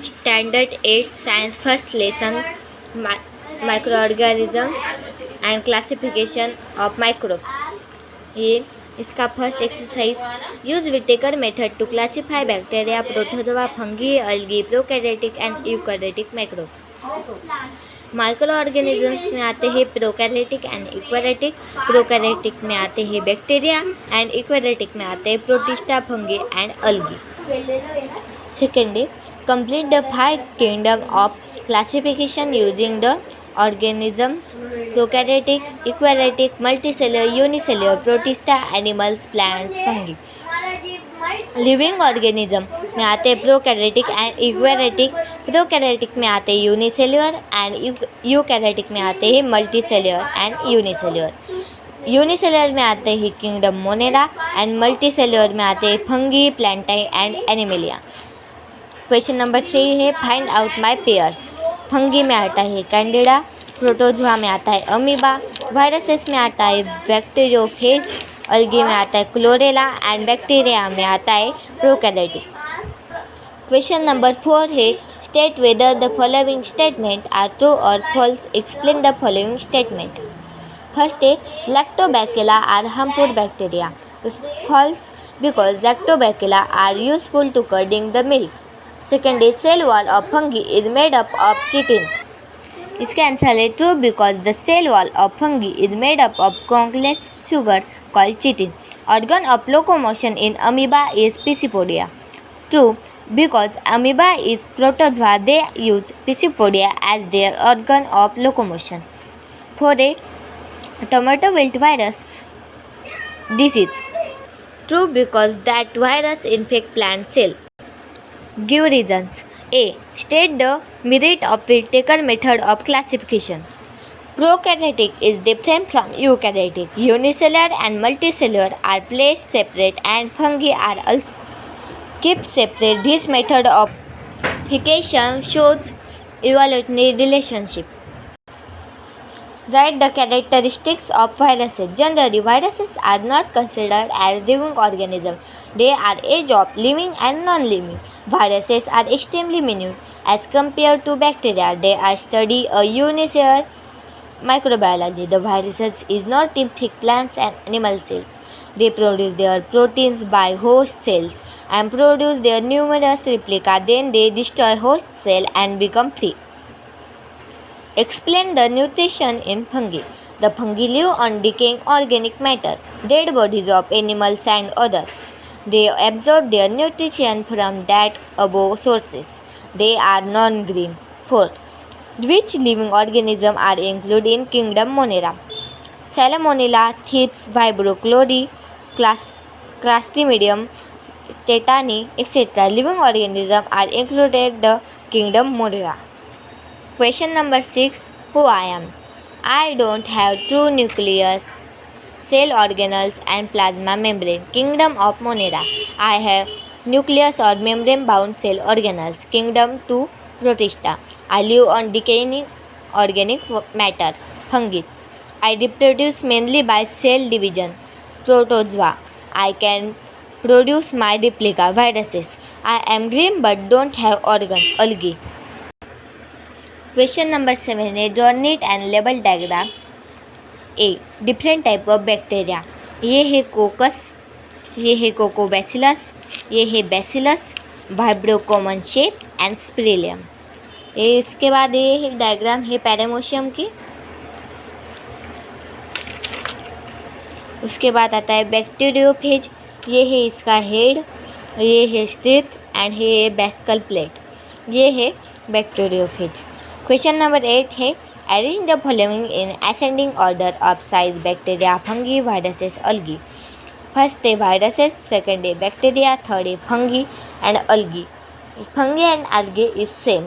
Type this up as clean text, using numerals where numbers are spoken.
Standard 8 Science First Lesson Microorganisms and Classification of Microbes. ये इसका first exercise use Whittaker method to classify bacteria, protozoa, fungi, algae, prokaryotic and eukaryotic microbes. Microorganisms में आते हैं prokaryotic and इक्वैरियोटिक. Prokaryotic में आते हैं bacteria and इक्वैरियोटिक में आते हैं protista, fungi and algae. Second है complete the 5 kingdom of classification using the organisms: prokaryotic, eukaryotic, multicellular, unicellular, protista, animals, plants, fungi. Living organism में आते हैं प्रोकैरियोटिक एंड यूकैरियोटिक. प्रोकैरियोटिक में आते हैं यूनिसेल्युलर एंड यूकैरियोटिक में आते हैं मल्टीसेल्युलर एंड यूनिसेल्युलर. यूनिसेल्युलर में आते हैं किंगडम मोनेरा एंड मल्टीसेल्युलर में आते हैं fungi, प्लांटाई and animalia. Question number 3 है find out my pairs. Fungi में आता है कैंडिडा, प्रोटोजोआ में आता है अमीबा, वायरसेस में आता है बैक्टीरियोफेज, अल्गी में आता है क्लोरेला एंड बैक्टीरिया में आता है प्रोकैरियोटिक. क्वेश्चन नंबर 4 है state whether the following statement are true और false. Explain the following statement. First है lactobacilli are harmful bacteria. False because lactobacilli are useful to curding the milk. Second is cell wall of fungi is made up of chitin. इसका answer है true because the cell wall of fungi is made up of complex sugar called chitin. Organ of locomotion in amoeba is pseudopodia. True because amoeba is protozoa they use pseudopodia as their organ of locomotion. Four a tomato wilt virus disease. True because that virus infect plant cell. Give reasons. A. State the merit of Whittaker method of classification. Prokaryotic is different from eukaryotic. Unicellular and multicellular are placed separate and fungi are also kept separate. This method of classification shows evolutionary relationship. Write the characteristics of viruses. Generally, viruses are not considered as living organisms. They are age of living and non-living. Viruses are extremely minute as compared to bacteria. They are study a unicellular microbiology. The viruses is not in thick plants and animal cells. They produce their proteins by host cells and produce their numerous replica. Then they destroy host cell and become free. Explain the nutrition in fungi. The fungi live on decaying organic matter, dead bodies of animals and others. They absorb their nutrition from that above sources. They are non-green. 4. Which living organisms are included in kingdom Monera? Salmonella, Thrips, Vibrio chlori, Clostridium, Tetani, etc. living organisms are included in the kingdom Monera. Question number 6. Who I am? I don't have true nucleus, cell organelles and plasma membrane. Kingdom of Monera. I have nucleus or membrane bound cell organelles. Kingdom to Protista. I live on decaying organic matter. Fungi. I reproduce mainly by cell division. Protozoa. I can produce my replica. Viruses. I am green but don't have organ. Algae. Question number 7 है draw neat and label diagram. A. Different type of bacteria. ये है कोकस, ये है coccobacillus, ये है bacillus, vibrio common shape and spirillum. ये इसके बाद ये है डायग्राम है पैरामोशियम की. उसके बाद आता है बैक्टीरियोफेज. ये है इसका हेड, ये है स्ट्रिथ एंड ये है बेसिकल प्लेट. ये है बैक्टीरियोफेज. क्वेश्चन नंबर 8 है arrange the following in ascending order of size. Bacteria, fungi, viruses, algae. First है वायरसेस, सेकेंड है बैक्टीरिया, थर्ड है fungi and algae. Fungi and algae is same.